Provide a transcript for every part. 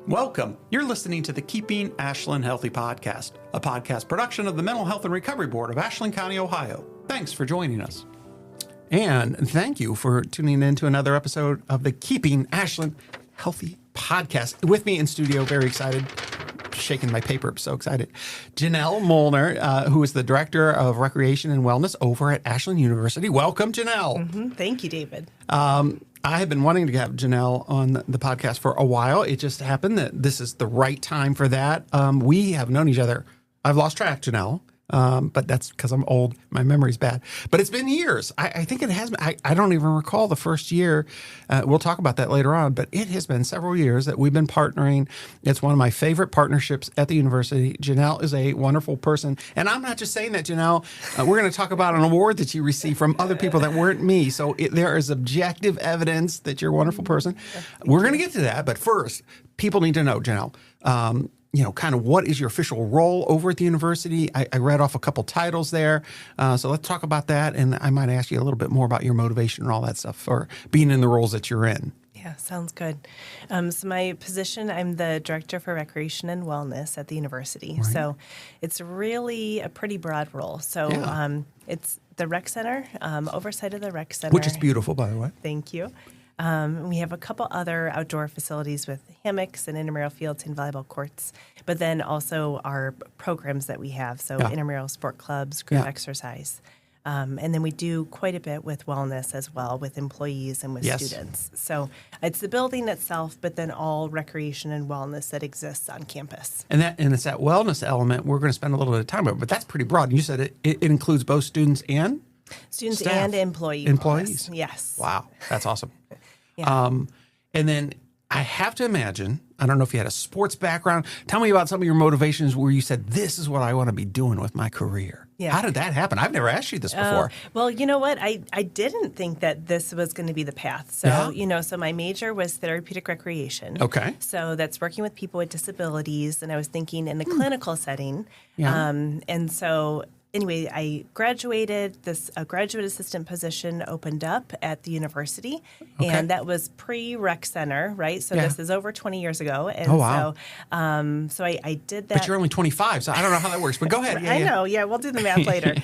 Welcome. You're listening to the Keeping Ashland Healthy podcast, a podcast production of the Mental Health and Recovery Board of Ashland County, Ohio. Thanks for joining us. And thank you for tuning in to another episode of the Keeping Ashland Healthy podcast. With me in studio, very excited, shaking my paper, I'm so excited, Janel Molnar, who is the Director of Recreation and Wellness over at Ashland University. Welcome, Janel. Thank you, David. I have been wanting to have Janel on the podcast for a while. It just happened that this is the right time for that. We have known each other. I've lost track, Janel, but that's because I'm old. My memory's bad. But it's been years. I think it has been. I don't even recall the first year. We'll talk about that later on. But it has been several years that we've been partnering. It's one of my favorite partnerships at the university. Janel is a wonderful person. And I'm not just saying that, Janel. We're going to talk about an award that you received from other people that weren't me. So there is objective evidence that you're a wonderful person. We're going to get to that. But first, people need to know, Janel, kind of what is your official role over at the university? I read off a couple titles there. So let's talk about that. And I might ask you a little bit more about your motivation and all that stuff for being in the roles that you're in. Yeah, sounds good. So my position, I'm the Director for Recreation and Wellness at the university. Right. So it's really a pretty broad role. So it's the rec center, oversight of the rec center. Which is beautiful, by the way. Thank you. We have a couple other outdoor facilities with hammocks and intramural fields and volleyball courts, but then also our programs that we have, so intramural sport clubs, group exercise. And then we do quite a bit with wellness as well, with employees and with students. So it's the building itself, but then all recreation and wellness that exists on campus. And it's that wellness element we're going to spend a little bit of time on, but that's pretty broad. You said it includes both students and students staff. And employees. Employees. Yes. Wow. That's awesome. Yeah. And then I have to imagine, I don't know if you had a sports background. Tell me about some of your motivations where you said, this is what I want to be doing with my career. Yeah. How did that happen? I've never asked you this before. Well, you know what? I didn't think that this was going to be the path. So, so my major was therapeutic recreation. Okay. So that's working with people with disabilities. And I was thinking in the clinical setting. Yeah. And so anyway, I graduated. A graduate assistant position opened up at the university, and that was pre-rec center, right? So this is over 20 years ago. And so I did that. But you're only 25, so I don't know how that works. But go ahead. I know. Yeah, we'll do the math later.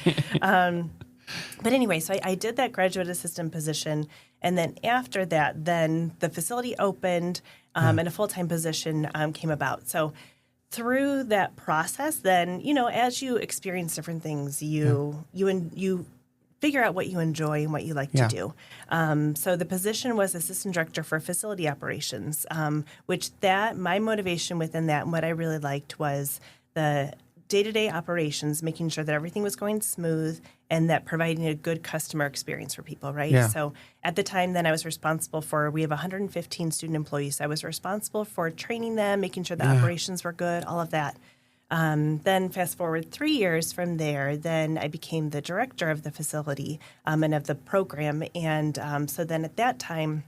But anyway, so I did that graduate assistant position, and then after that, then the facility opened, and a full-time position came about. So through that process, then, as you experience different things, you figure out what you enjoy and what you like to do. So the position was Assistant Director for Facility Operations, my motivation within that and what I really liked was the day-to-day operations, making sure that everything was going smooth and that providing a good customer experience for people, right? Yeah. So at the time then I was responsible we have 115 student employees. So I was responsible for training them, making sure the operations were good, all of that. Then fast forward 3 years from there, then I became the director of the facility and of the program. And so then at that time,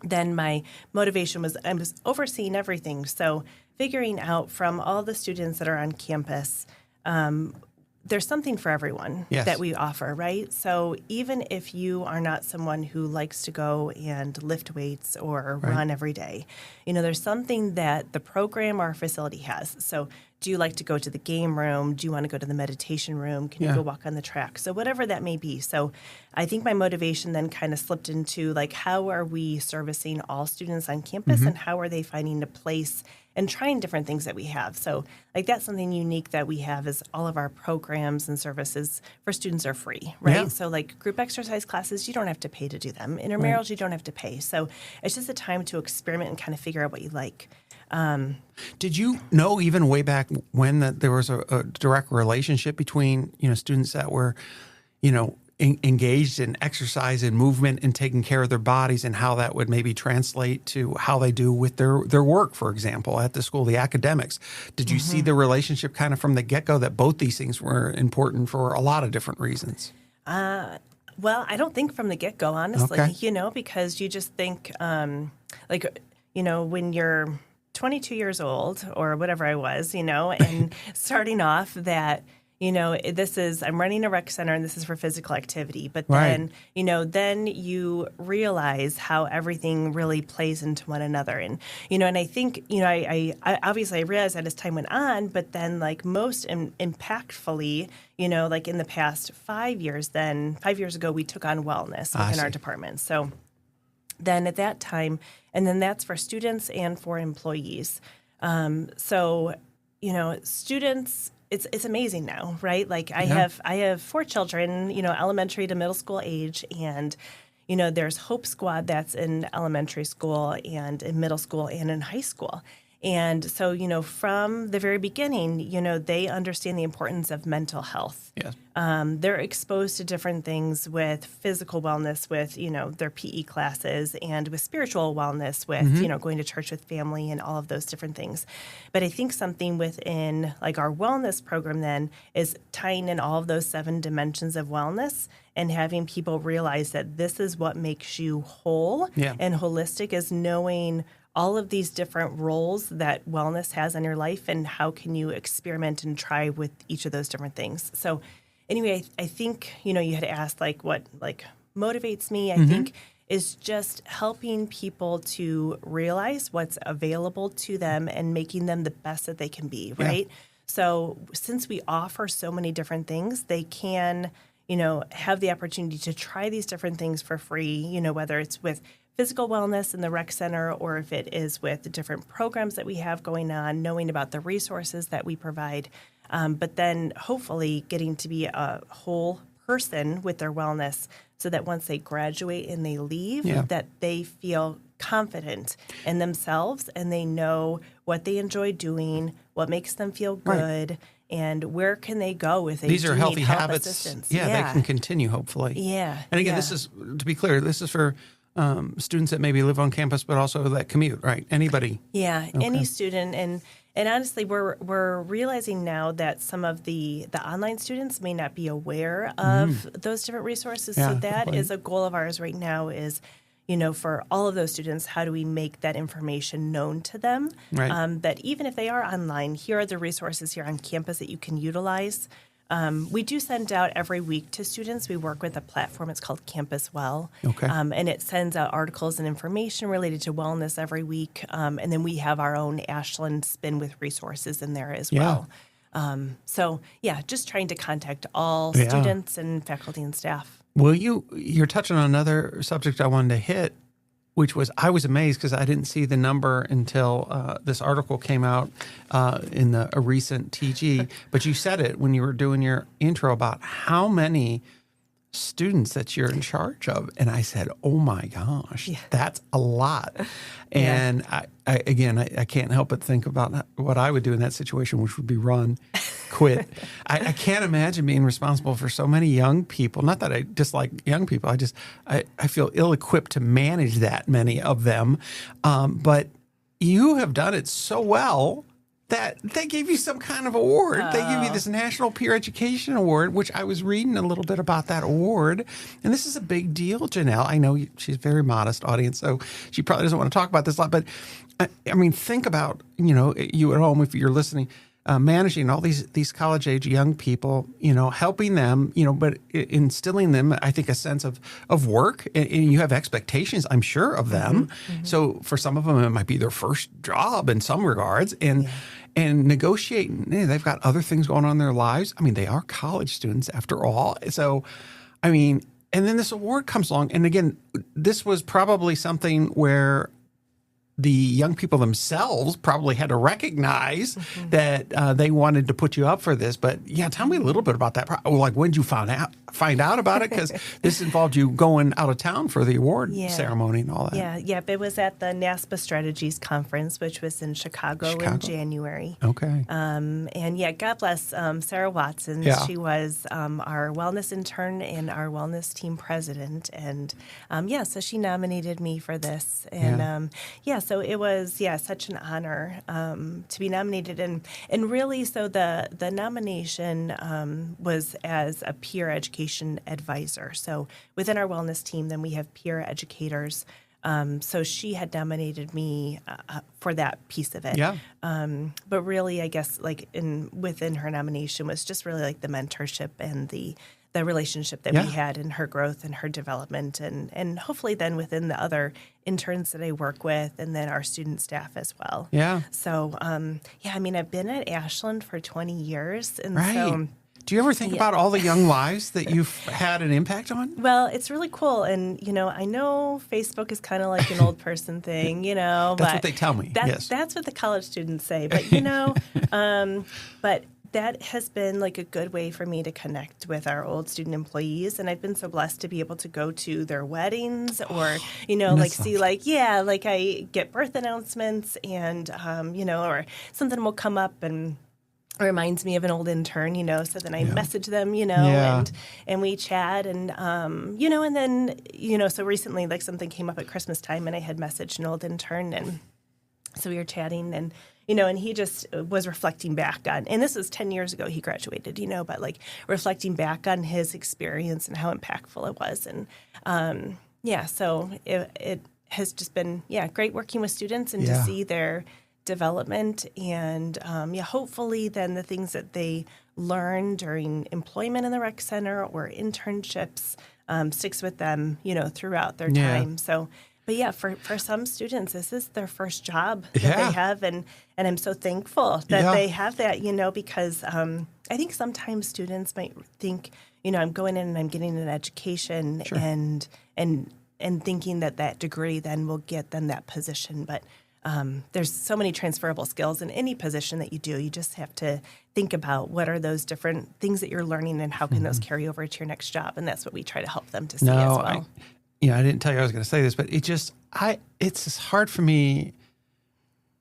then my motivation was I was overseeing everything. So figuring out from all the students that are on campus, there's something for everyone that we offer, right? So even if you are not someone who likes to go and lift weights or run every day, there's something that the program or facility has. So do you like to go to the game room? Do you want to go to the meditation room? Can you go walk on the track? So whatever that may be. So I think my motivation then kind of slipped into how are we servicing all students on campus and how are they finding a place and trying different things that we have. So that's something unique that we have is all of our programs and services for students are free, right? Yeah. So group exercise classes, you don't have to pay to do them. Intramurals, you don't have to pay. So it's just a time to experiment and kind of figure out what you like. Did you know even way back when that there was a direct relationship between, students that were, engaged in exercise and movement and taking care of their bodies and how that would maybe translate to how they do with their work, for example, at the school, the academics? Did you see the relationship kind of from the get-go that both these things were important for a lot of different reasons? Well, I don't think from the get-go, honestly, because you just think, when you're 22 years old or whatever I was, and starting off that, I'm running a rec center and this is for physical activity. But then, then you realize how everything really plays into one another. And, and I think, I obviously I realized that as time went on, but then like most impactfully, like in the past 5 years, 5 years ago, we took on wellness within our department. So then at that time, and then that's for students and for employees. Students, it's amazing now, right? Like I have 4 children, elementary to middle school age, and there's Hope Squad that's in elementary school and in middle school and in high school. And so, from the very beginning, they understand the importance of mental health. Yes. They're exposed to different things with physical wellness, with, their PE classes, and with spiritual wellness, with, going to church with family and all of those different things. But I think something within like our wellness program then is tying in all of those 7 dimensions of wellness and having people realize that this is what makes you whole. Yeah. And holistic is knowing all of these different roles that wellness has in your life and how can you experiment and try with each of those different things. So anyway, I think, you had asked like what like motivates me, I think, is just helping people to realize what's available to them and making them the best that they can be, right? Yeah. So since we offer so many different things, they can, have the opportunity to try these different things for free, whether it's with physical wellness in the rec center or if it is with the different programs that we have going on, knowing about the resources that we provide, but then hopefully getting to be a whole person with their wellness so that once they graduate and they leave, that they feel confident in themselves and they know what they enjoy doing, what makes them feel good, and where can they go if they These are healthy habits. Assistance. They can continue, hopefully. Yeah. And again, this is, to be clear, this is for students that maybe live on campus, but also that commute, right? Anybody? Yeah, okay. Any student. And honestly, we're realizing now that some of the online students may not be aware of those different resources. So that is a goal of ours right now is, for all of those students, how do we make that information known to them? Right. That even if they are online, here are the resources here on campus that you can utilize. We do send out every week to students. We work with a platform. It's called Campus Well. Okay. And it sends out articles and information related to wellness every week. And then we have our own Ashland spin with resources in there as well. Just trying to contact all students and faculty and staff. Well, you're touching on another subject I wanted to hit, which was I was amazed because I didn't see the number until this article came out in a recent TG. But you said it when you were doing your intro about how many students that you're in charge of. And I said, oh, my gosh, that's a lot. And I can't help but think about what I would do in that situation, which would be run, quit. I can't imagine being responsible for so many young people. Not that I dislike young people. I feel ill-equipped to manage that many of them. But you have done it so well that they gave you some kind of award. They gave you this National Peer Education Award, which I was reading a little bit about that award. And this is a big deal, Janel. I know she's a very modest audience, so she probably doesn't want to talk about this a lot. But, I mean, think about, you at home, if you're listening, managing all these college-age young people, helping them, but instilling them, I think, a sense of work. And you have expectations, I'm sure, of them. Mm-hmm. So for some of them, it might be their first job in some regards. And negotiating, they've got other things going on in their lives. I mean, they are college students after all. So, I mean, and then this award comes along. And again, this was probably something where the young people themselves probably had to recognize that they wanted to put you up for this. But tell me a little bit about that. Like, when did you find out about it? Because this involved you going out of town for the award ceremony and all that. Yeah. It was at the NASPA Strategies Conference, which was in Chicago in January. Okay. And God bless Sarah Watson. Yeah. She was our wellness intern and our wellness team president. And so she nominated me for this. And so it was, such an honor to be nominated. And really, so the nomination was as a peer education advisor. So within our wellness team, then we have peer educators So she had nominated me for that piece of it. Yeah. But really, I guess like within her nomination was just really like the mentorship and the relationship that we had in her growth and her development, and hopefully then within the other interns that I work with, and then our student staff as well. Yeah. So, I mean, I've been at Ashland for 20 years. And Right. so, do you ever think about all the young lives that you've had an impact on? well, it's really cool. And, I know Facebook is kind of like an old person thing, That's but what they tell me. Yes. that's what the college students say. But, but that has been like a good way for me to connect with our old student employees. And I've been so blessed to be able to go to their weddings or, see like I get birth announcements and, or something will come up and reminds me of an old intern, so then I message them, and we chat and, and then, so recently like something came up at Christmas time and I had messaged an old intern and so we were chatting and, and he just was reflecting back on, and this was 10 years ago he graduated, but like reflecting back on his experience and how impactful it was. And, so it has just been, great working with students and to see their development and, hopefully then the things that they learn during employment in the rec center or internships sticks with them, throughout their time. So, but for some students, this is their first job that they have, and I'm so thankful that they have that, because I think sometimes students might think, I'm going in and I'm getting an education and thinking that degree then will get them that position, but there's so many transferable skills in any position that you do. You just have to think about what are those different things that you're learning and how can those carry over to your next job, and that's what we try to help them to see as well. I didn't tell you I was going to say this, but it's just hard for me.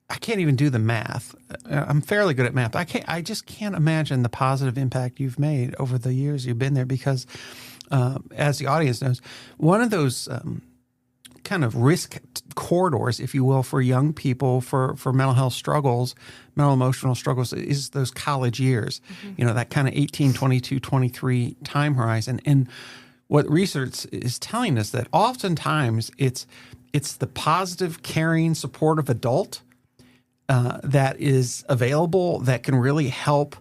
I can't even do the math. I'm fairly good at math. I just can't imagine the positive impact you've made over the years you've been there because, as the audience knows, one of those kind of risk corridors, if you will, for young people for mental health struggles, mental emotional struggles is those college years, that kind of 18, 22, 23 time horizon. And what research is telling us that oftentimes it's the positive, caring, supportive adult that is available that can really help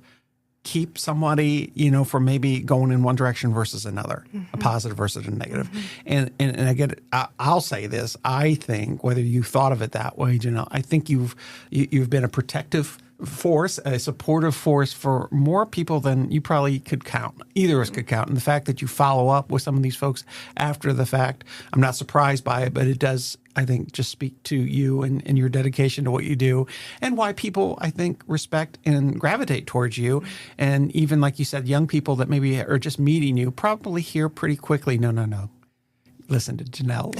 keep somebody, from maybe going in one direction versus another, a positive versus a negative. And I get it. I'll say this. I think whether you thought of it that way, Janel, I think you've been a protective force, a supportive force for more people than you probably could count. Either of us could count. And the fact that you follow up with some of these folks after the fact, I'm not surprised by it, but it does, I think, just speak to you and your dedication to what you do and why people, I think, respect and gravitate towards you. And even, like you said, young people that maybe are just meeting you probably hear pretty quickly, no. Listen to Janel.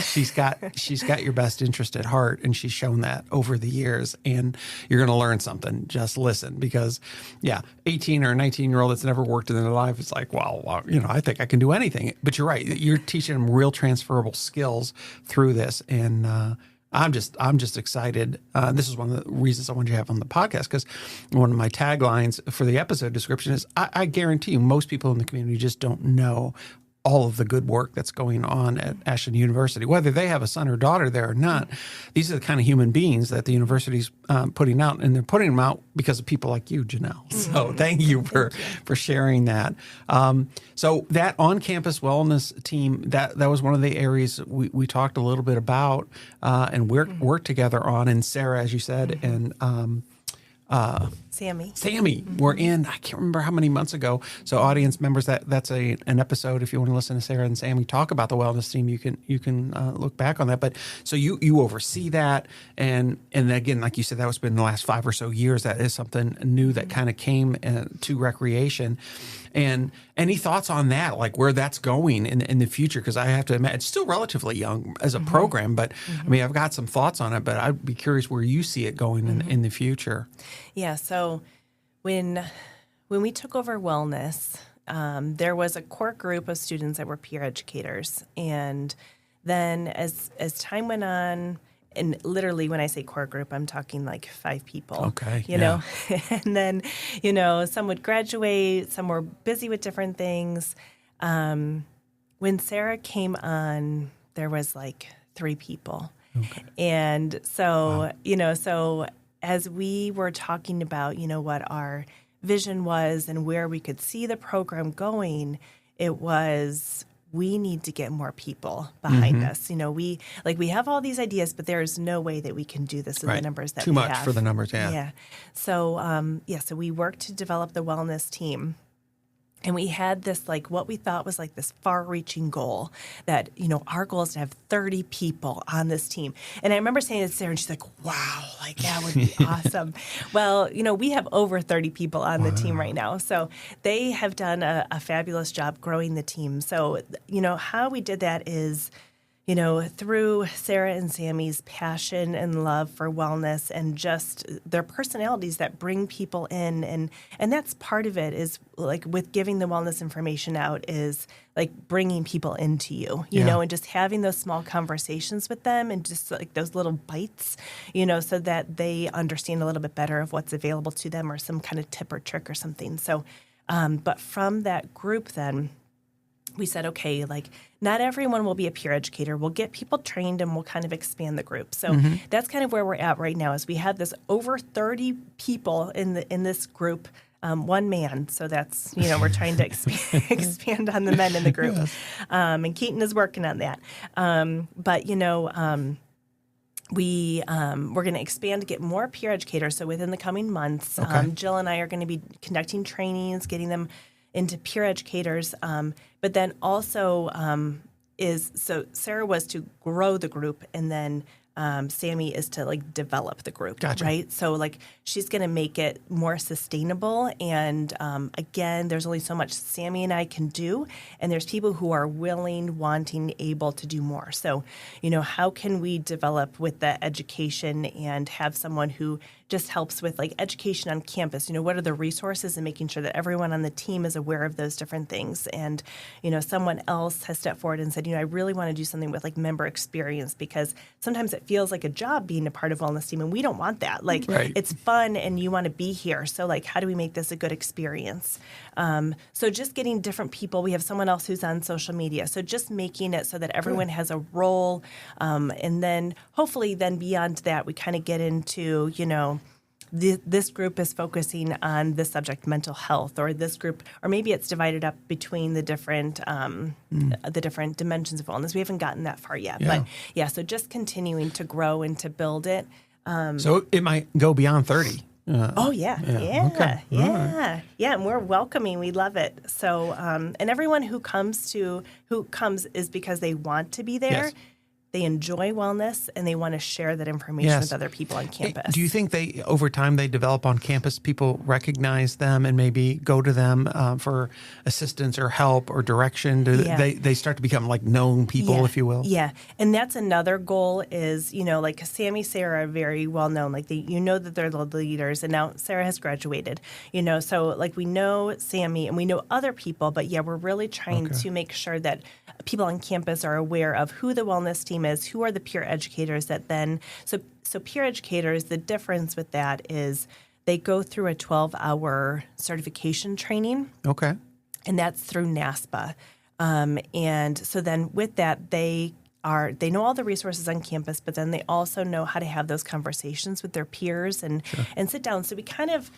She's got your best interest at heart, and she's shown that over the years. And you're going to learn something. Just listen, because 18 or 19-year-old that's never worked in their life, it's like, well, I think I can do anything. But you're right. You're teaching them real transferable skills through this, and I'm just excited. This is one of the reasons I wanted you to have on the podcast, because one of my taglines for the episode description is, I guarantee you most people in the community just don't know all of the good work that's going on at Ashland University, whether they have a son or daughter there or not. These are the kind of human beings that the university's putting out, and they're putting them out because of people like you, Janel. So thank you for sharing that. So that on-campus wellness team, that was one of the areas we talked a little bit about and worked together on. And Sarah, as you said, and Sammy, we're in, I can't remember how many months ago. So audience members, that's an episode. If you want to listen to Sarah and Sammy talk about the wellness team, you can look back on that. But so you oversee that. And again, like you said, that was been the last 5 or so years. That is something new that kind of came to recreation. And any thoughts on that, like where that's going in the future? Because I have to admit, it's still relatively young as a program, but I mean, I've got some thoughts on it, but I'd be curious where you see it going in the future. Yeah. So when we took over wellness, there was a core group of students that were peer educators. And then as time went on, and literally when I say core group, I'm talking like 5 people. Okay. You know, and then, some would graduate, some were busy with different things. When Sarah came on, there was like 3 people. Okay. And so, so as we were talking about, what our vision was and where we could see the program going, it was, we need to get more people behind us. We have all these ideas, but there's no way that we can do this with the numbers that we have. Too much for the numbers, Yeah. So, so we worked to develop the wellness team. And we had this, what we thought was this far-reaching goal that, our goal is to have 30 people on this team. And I remember saying it to Sarah, and she's like, wow, that would be awesome. Well, we have over 30 people on the team right now. So they have done a fabulous job growing the team. So, how we did that is, through Sarah and Sammy's passion and love for wellness and just their personalities that bring people in. And that's part of it is with giving the wellness information out is bringing people into you, know, and just having those small conversations with them and just those little bites, so that they understand a little bit better of what's available to them or some kind of tip or trick or something. So, but from that group then, we said, okay, not everyone will be a peer educator. We'll get people trained and we'll kind of expand the group. So that's kind of where we're at right now is we have this over 30 people in this group, 1 man. So that's, we're trying to expand on the men in the group. Yes. And Keaton is working on that. But, we're going to expand to get more peer educators. So within the coming months, Jill and I are going to be conducting trainings, getting them into peer educators, but then also so Sarah was to grow the group, and then Sammy is to develop the group, Gotcha. Right? So she's going to make it more sustainable. And again, there's only so much Sammy and I can do, and there's people who are willing, wanting, able to do more. So, how can we develop with the education and have someone who just helps with education on campus? What are the resources and making sure that everyone on the team is aware of those different things. And, someone else has stepped forward and said, I really want to do something with member experience, because sometimes it feels like a job being a part of wellness team, and we don't want that. Right. It's fun and you want to be here. So how do we make this a good experience? So just getting different people. We have someone else who's on social media. So just making it so that everyone has a role. And then hopefully then beyond that, we kind of get into, this group is focusing on this subject, mental health, or this group, or maybe it's divided up between the different dimensions of wellness. We haven't gotten that far yet, but so just continuing to grow and to build it. So it might go beyond 30. Okay. And we're welcoming. We love it. So, and everyone who comes is because they want to be there. Yes. They enjoy wellness, and they want to share that information with other people on campus. Do you think over time they develop on campus, people recognize them and maybe go to them for assistance or help or direction? They start to become known people, if you will? Yeah. And that's another goal is, Sammy, Sarah are very well known. That they're the leaders, and now Sarah has graduated, so we know Sammy and we know other people, but we're really trying to make sure that people on campus are aware of who the wellness team is, who are the peer educators that then, so peer educators, the difference with that is they go through a 12-hour certification training. Okay. And that's through NASPA. And so then with that, they know all the resources on campus, but then they also know how to have those conversations with their peers and sit down. So we kind of,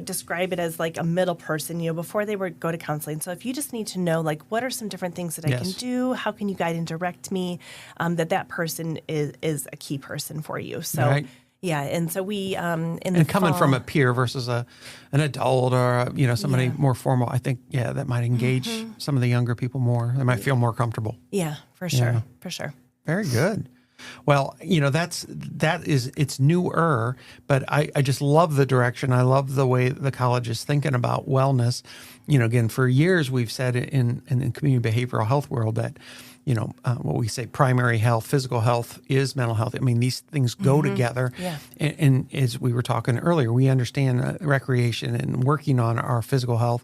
describe it as a middle person, before they would go to counseling. So if you just need to know, what are some different things that I can do? How can you guide and direct me? That person is a key person for you. So, and so we, coming from a peer versus an adult or, somebody more formal, I think, that might engage some of the younger people more. They might feel more comfortable. Yeah, for sure. For sure. Very good. Well, it's newer, but I just love the direction. I love the way the college is thinking about wellness. Again, for years we've said in the community behavioral health world that, what we say primary health, physical health is mental health. I mean, these things go together. Yeah. And as we were talking earlier, we understand recreation and working on our physical health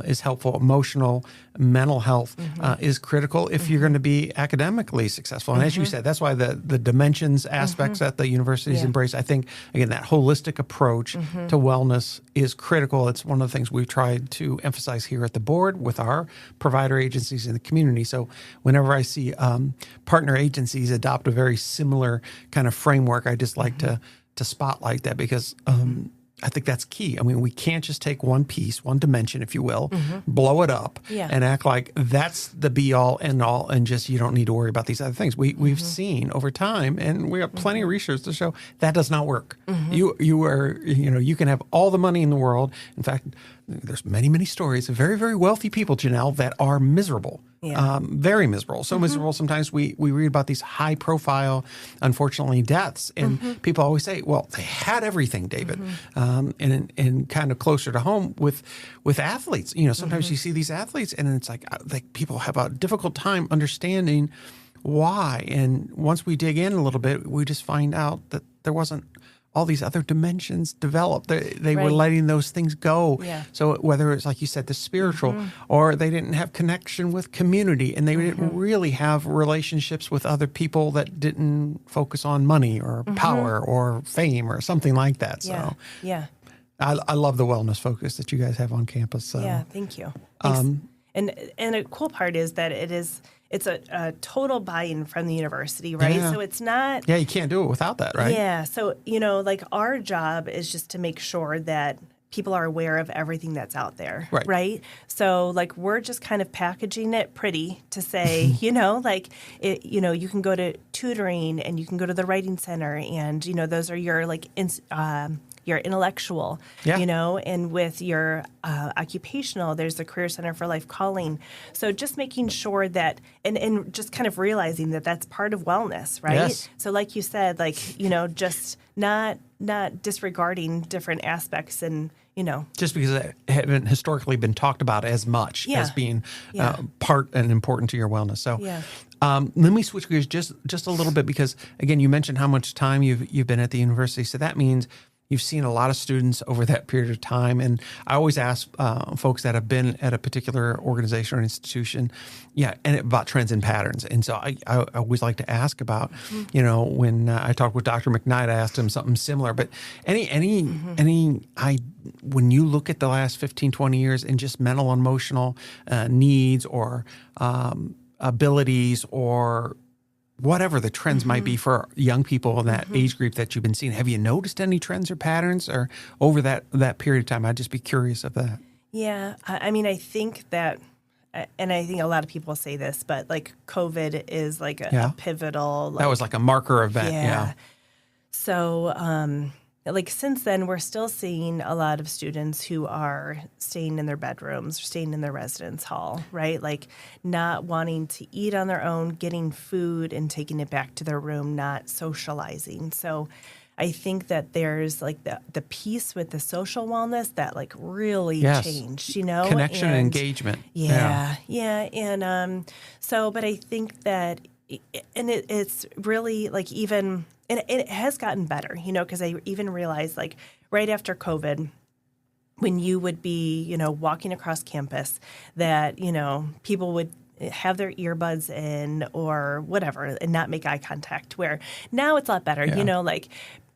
is helpful. Emotional, mental health is critical if you're going to be academically successful. And as you said, that's why the dimensions aspects that the universities embrace. I think, again, that holistic approach to wellness is critical. It's one of the things we've tried to emphasize here at the board with our provider agencies in the community. So whenever whenever I see partner agencies adopt a very similar kind of framework, I just like to spotlight that because I think that's key. I mean, we can't just take one piece, one dimension, if you will, blow it up and act like that's the be all end all and just you don't need to worry about these other things. We've seen over time, and we have plenty of research to show that does not work. You can have all the money in the world. In fact, there's many stories of very, very wealthy people, Janel, that are miserable. Very miserable. So miserable sometimes we read about these high profile, unfortunately, deaths. And people always say, well, they had everything, David. And kind of closer to home with athletes. Sometimes you see these athletes and it's like people have a difficult time understanding why. And once we dig in a little bit, we just find out that there wasn't all these other dimensions developed. They were letting those things go. Yeah. So whether it's, like you said, the spiritual, or they didn't have connection with community, and they didn't really have relationships with other people that didn't focus on money or power or fame or something like that. So I love the wellness focus that you guys have on campus. So. Yeah, thank you. And a cool part is that it's a total buy-in from the university, right? Yeah. So it's not... Yeah, you can't do it without that, right? Yeah. So, our job is just to make sure that people are aware of everything that's out there, right? So, we're just kind of packaging it pretty to say, you can go to tutoring and you can go to the writing center and, those are your, your intellectual, and with your occupational, there's the Career Center for Life Calling. So just making sure that, and just kind of realizing that that's part of wellness, right? Yes. So like you said, just not disregarding different aspects and, Just because it haven't historically been talked about as much as being part and important to your wellness. So let me switch gears just a little bit because, again, you mentioned how much time you've been at the university. So that means you've seen a lot of students over that period of time. And I always ask folks that have been at a particular organization or institution, and about trends and patterns. And so I always like to ask about, when I talked with Dr. McKnight, I asked him something similar. But when you look at the last 15, 20 years and just mental and emotional needs or abilities or whatever the trends might be for young people in that age group that you've been seeing. Have you noticed any trends or patterns or over that period of time? I'd just be curious of that. Yeah. I think that, and I think a lot of people say this, but COVID is a pivotal. That was a marker event. Yeah. So, since then, we're still seeing a lot of students who are staying in their bedrooms, staying in their residence hall, right? Not wanting to eat on their own, getting food and taking it back to their room, not socializing. So I think that there's the piece with the social wellness that really changed, Connection and engagement. Yeah. And but I think that, and it's really even... And it has gotten better, because I even realized, right after COVID, when you would be, walking across campus, that, people would have their earbuds in or whatever and not make eye contact, where now it's a lot better,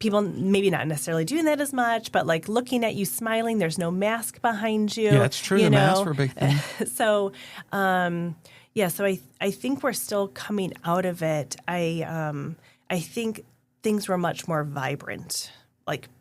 people maybe not necessarily doing that as much, but looking at you smiling, there's no mask behind you. Yeah, that's true. The masks were a big thing. So, so I think we're still coming out of it. I think things were much more vibrant,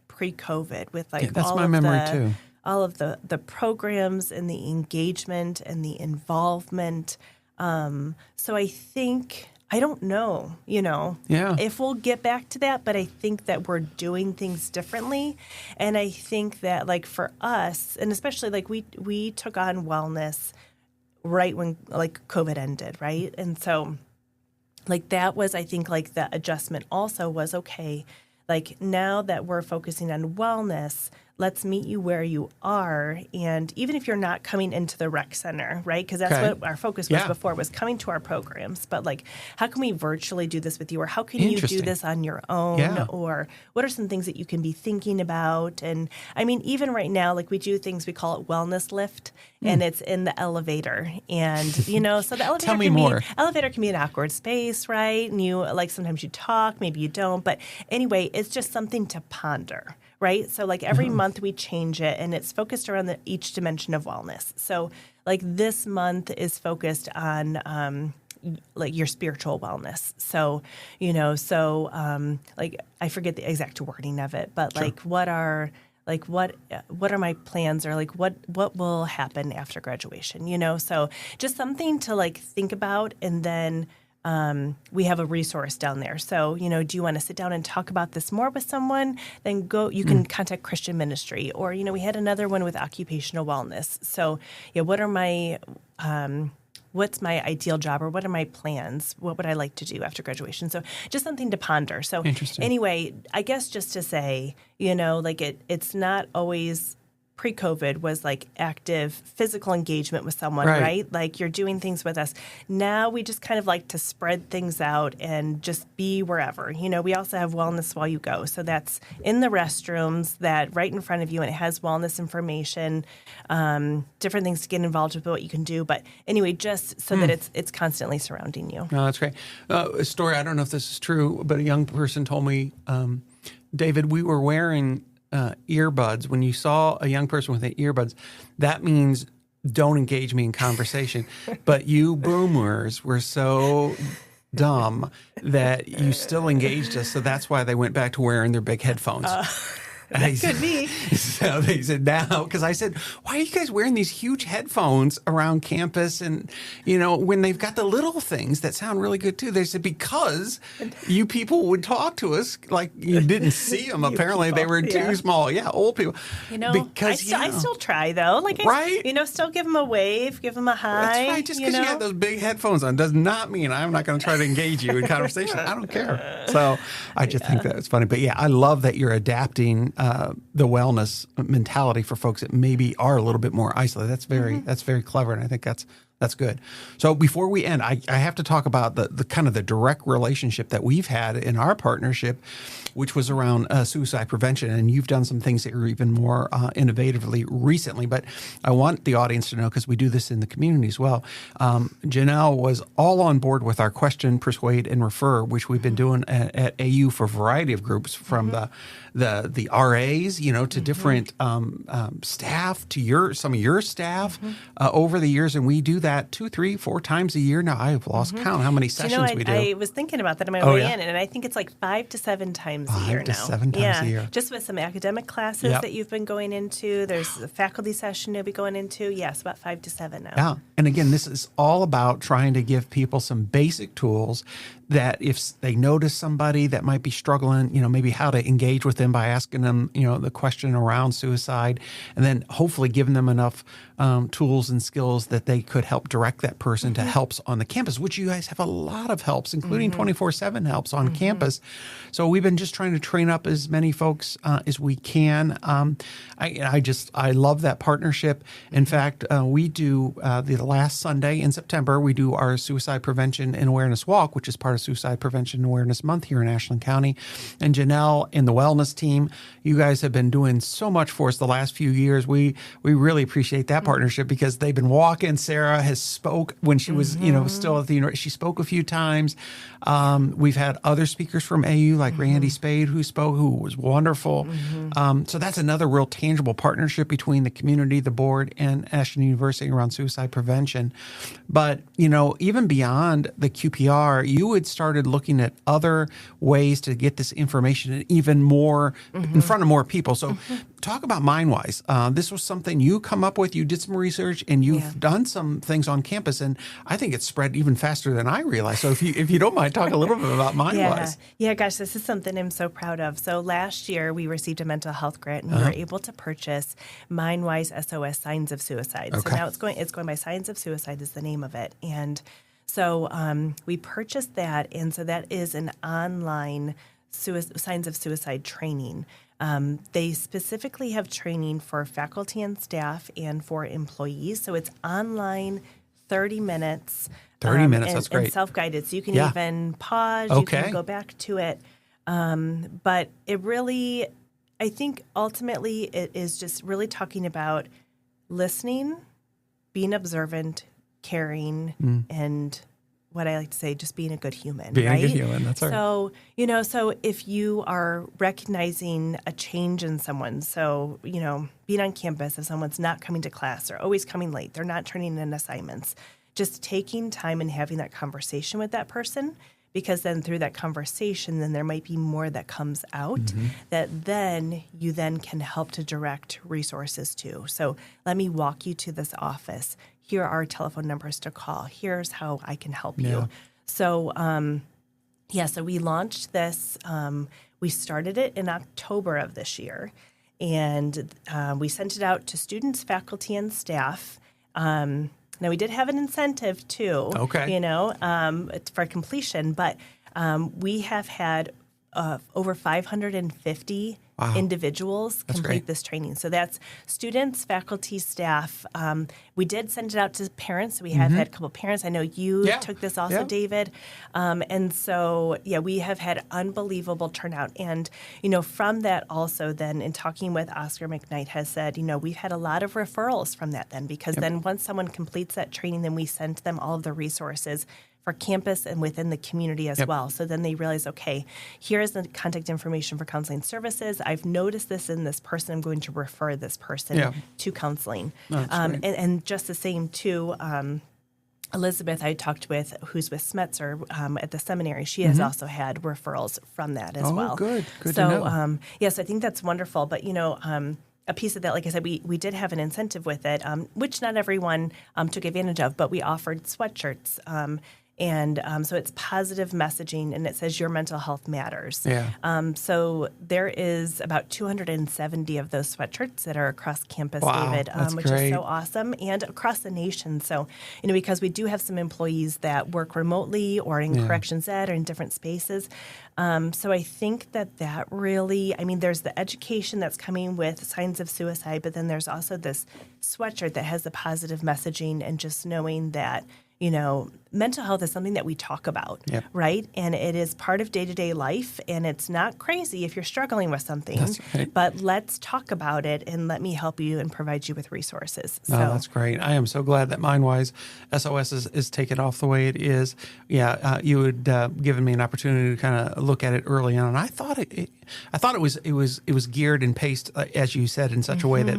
pre-COVID, with that's my memory too. All of the programs and the engagement and the involvement. So I think, I don't know, if we'll get back to that, but I think that we're doing things differently. And I think that for us, and especially we took on wellness right when COVID ended, right? And so that was, I think, the adjustment also was, okay, now that we're focusing on wellness, let's meet you where you are. And even if you're not coming into the rec center, right? Because that's what our focus was before, was coming to our programs. But how can we virtually do this with you? Or how can you do this on your own? Yeah. Or what are some things that you can be thinking about? And even right now, we do things, we call it wellness lift, and it's in the elevator. And, so the elevator Tell me more. Elevator can be an awkward space, right? And you, sometimes you talk, maybe you don't. But anyway, it's just something to ponder. Right? So every month we change it, and it's focused around each dimension of wellness. So this month is focused on like your spiritual wellness. So, like I forget the exact wording of it, but like what are my plans, or like what will happen after graduation, so just something to like think about. And then we have a resource down there. So, do you want to sit down and talk about this more with someone? Then you can contact Christian Ministry, or, we had another one with occupational wellness. So, what are my, what's my ideal job, or what are my plans? What would I like to do after graduation? So just something to ponder. So anyway, I guess just to say, like it's not always pre-COVID was like active physical engagement with someone, right? Like you're doing things with us. Now we just kind of like to spread things out and just be wherever. We also have wellness while you go. So that's in the restrooms, that right in front of you, and it has wellness information, different things to get involved with, what you can do. But anyway, just so that it's constantly surrounding you. No, that's great. A story, I don't know if this is true, but a young person told me, David, we were wearing earbuds. When you saw a young person with earbuds, that means don't engage me in conversation. But you boomers were so dumb that you still engaged us. So that's why they went back to wearing their big headphones. That could be. So they said now, because I said, why are you guys wearing these huge headphones around campus? And, when they've got the little things that sound really good too. They said, because you people would talk to us like you didn't see them. Apparently people, they were too small. Yeah, old people. Because, I still try though. Like, still give them a wave, give them a hi. That's right. Just because you have those big headphones on does not mean I'm not going to try to engage you in conversation. I don't care. So I just think that was funny. But yeah, I love that you're adapting the wellness mentality for folks that maybe are a little bit more isolated. That's very clever, and I think that's good. So before we end, I have to talk about the kind of the direct relationship that we've had in our partnership, which was around suicide prevention. And you've done some things that are even more innovatively recently. But I want the audience to know, because we do this in the community as well. Janel was all on board with our question, persuade, and refer, which we've been doing at AU for a variety of groups, from the RAs, to different staff, to some of your staff over the years. And we do that 2, 3, 4 times a year now. I've lost count how many sessions we do. I was thinking about that on my way in, and I think it's like 5 to 7 times a year now. 5 to 7 times a year. Just with some academic classes that you've been going into. There's a faculty session you'll be going into. Yes, about 5 to 7 now. Yeah. And again, this is all about trying to give people some basic tools that if they notice somebody that might be struggling, maybe how to engage with them by asking them, the question around suicide, and then hopefully giving them enough tools and skills that they could help direct that person to helps on the campus, which you guys have a lot of helps, including 24/7 helps on campus. So we've been just trying to train up as many folks as we can. I love that partnership. In fact, we do the last Sunday in September, we do our Suicide Prevention and Awareness Walk, which is part of Suicide Prevention and Awareness Month here in Ashland County. And Janel and the wellness team, you guys have been doing so much for us the last few years. We really appreciate that partnership, because they've been walking. Sarah has spoke when she was, still at the university. She spoke a few times. We've had other speakers from AU, like Randy Spade, who spoke, who was wonderful. So that's another real tangible partnership between the community, the board, and Ashland University around suicide prevention. But, even beyond the QPR, you had started looking at other ways to get this information even more in front of more people. So talk about MindWise. This was something you come up with. You did some research, and you've done some things on campus, and I think it's spread even faster than I realized. So if you don't mind, talk a little bit about MindWise. Yeah, gosh, this is something I'm so proud of. So last year we received a mental health grant, and we were able to purchase MindWise SOS Signs of Suicide. Okay. So now it's going by Signs of Suicide is the name of it, and so we purchased that, and so that is an online Signs of Suicide training. They specifically have training for faculty and staff and for employees. So it's online, 30 minutes. 30 minutes, that's great. And self-guided. So you can even pause, you can go back to it. But it really, I think ultimately it is just really talking about listening, being observant, caring, and what I like to say, just being a good human, being right? a good human, that's right. So, so if you are recognizing a change in someone, so, being on campus, if someone's not coming to class or always coming late, they're not turning in assignments, just taking time and having that conversation with that person, because then through that conversation, then there might be more that comes out that then you then can help to direct resources to. So let me walk you to this office. Here are telephone numbers to call. Here's how I can help you. So, so we launched this. We started it in October of this year, and we sent it out to students, faculty, and staff. Now, we did have an incentive, too, for completion, but we have had over 550 individuals complete this training. So that's students, faculty, staff. We did send it out to parents. We have had a couple of parents. I know you took this also, David. And so, we have had unbelievable turnout. And, from that also then, in talking with Oscar McKnight has said, we've had a lot of referrals from that then, because then once someone completes that training, then we send them all of the resources for campus and within the community as well. So then they realize, okay, here's the contact information for counseling services. I've noticed this in this person. I'm going to refer this person to counseling. And just the same, too, Elizabeth I talked with, who's with Smetzer at the seminary, she has also had referrals from that as well. Good so, to know. Yes, I think that's wonderful. But, a piece of that, like I said, we did have an incentive with it, which not everyone took advantage of, but we offered sweatshirts. And so it's positive messaging, and it says your mental health matters. So there is about 270 of those sweatshirts that are across campus, David, which is so awesome, and across the nation. So, because we do have some employees that work remotely or in corrections ed or in different spaces. So I think that really, there's the education that's coming with signs of suicide, but then there's also this sweatshirt that has the positive messaging and just knowing that, mental health is something that we talk about, right? And it is part of day-to-day life, and it's not crazy if you're struggling with something. But let's talk about it, and let me help you and provide you with resources. So that's great. I am so glad that MindWise SOS is taken off the way it is. You had given me an opportunity to kind of look at it early on, and I thought it was geared and paced, as you said, in such a way that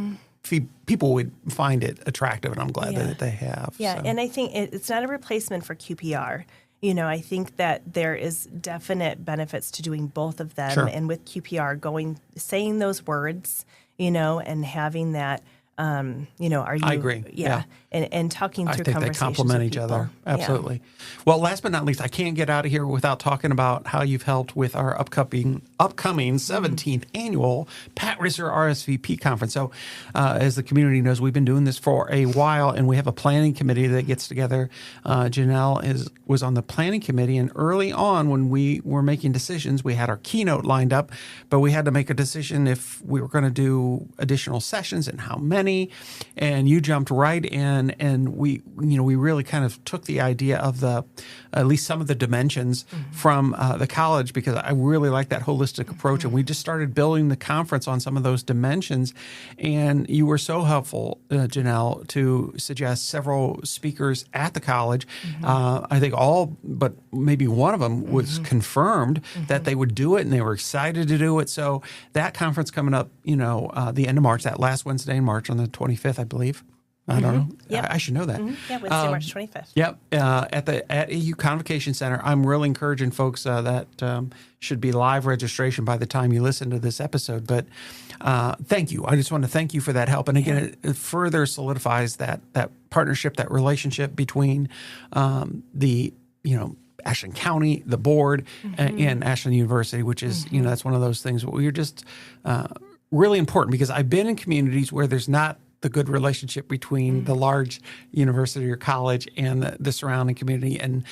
people would find it attractive, and I'm glad that they have. And I think it's not a replacement for QPR. I think that there is definite benefits to doing both of them, and with QPR saying those words, and having that. Are you? I agree. And talking through conversations. I think they complement each other. Absolutely. Well, last but not least, I can't get out of here without talking about how you've helped with our upcoming 17th annual Pat Risser RSVP conference. So, as the community knows, we've been doing this for a while, and we have a planning committee that gets together. Janelle was on the planning committee, and early on when we were making decisions, we had our keynote lined up, but we had to make a decision if we were going to do additional sessions and how many. And you jumped right in, and we really kind of took the idea of at least some of the dimensions from the college, because I really like that holistic approach, and we just started building the conference on some of those dimensions. And you were so helpful, Janelle, to suggest several speakers at the college. I think all but maybe one of them was confirmed that they would do it, and they were excited to do it. So that conference coming up, the end of March, that last Wednesday in March on the 25th, I believe. I don't know. I should know that. Yeah, Wednesday, March 25th. At AU Convocation Center. I'm really encouraging folks that should be live registration by the time you listen to this episode. But thank you. I just want to thank you for that help. And again, it further solidifies that partnership, that relationship between the Ashland County, the board, and Ashland University, which is that's one of those things where we're just really important, because I've been in communities where there's not the good relationship between the large university or college and the surrounding community, and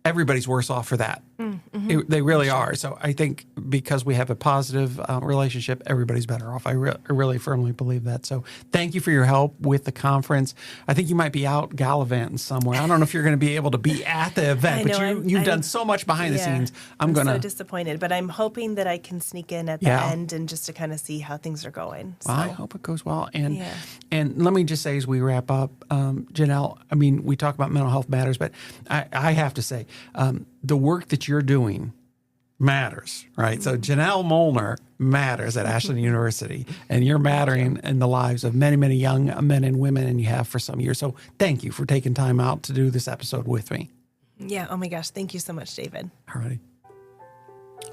everybody's worse off for that. They really are. So I think because we have a positive relationship, everybody's better off. I really firmly believe that. So thank you for your help with the conference. I think you might be out gallivanting somewhere. I don't know if you're going to be able to be at the event, but you've done so much behind the scenes. I'm so disappointed, but I'm hoping that I can sneak in at the end and just to kind of see how things are going. So. Well, I hope it goes well. And let me just say as we wrap up, Janelle, we talk about mental health matters, but I have to say, the work that you're doing matters, right? So Janel Molnar matters at Ashland University, and you're mattering in the lives of many, many young men and women, and you have for some years. So thank you for taking time out to do this episode with me. Yeah. Oh my gosh. Thank you so much, David. All righty.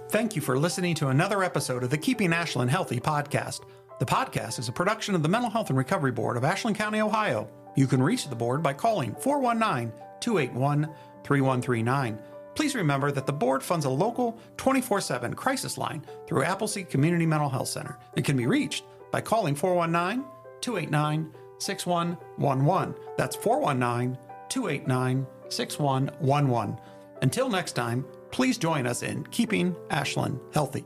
Thank you for listening to another episode of the Keeping Ashland Healthy podcast. The podcast is a production of the Mental Health and Recovery Board of Ashland County, Ohio. You can reach the board by calling 419-281-3139. Please remember that the board funds a local 24/7 crisis line through Appleseed Community Mental Health Center. It can be reached by calling 419-289-6111. That's 419-289-6111. Until next time, please join us in Keeping Ashland Healthy.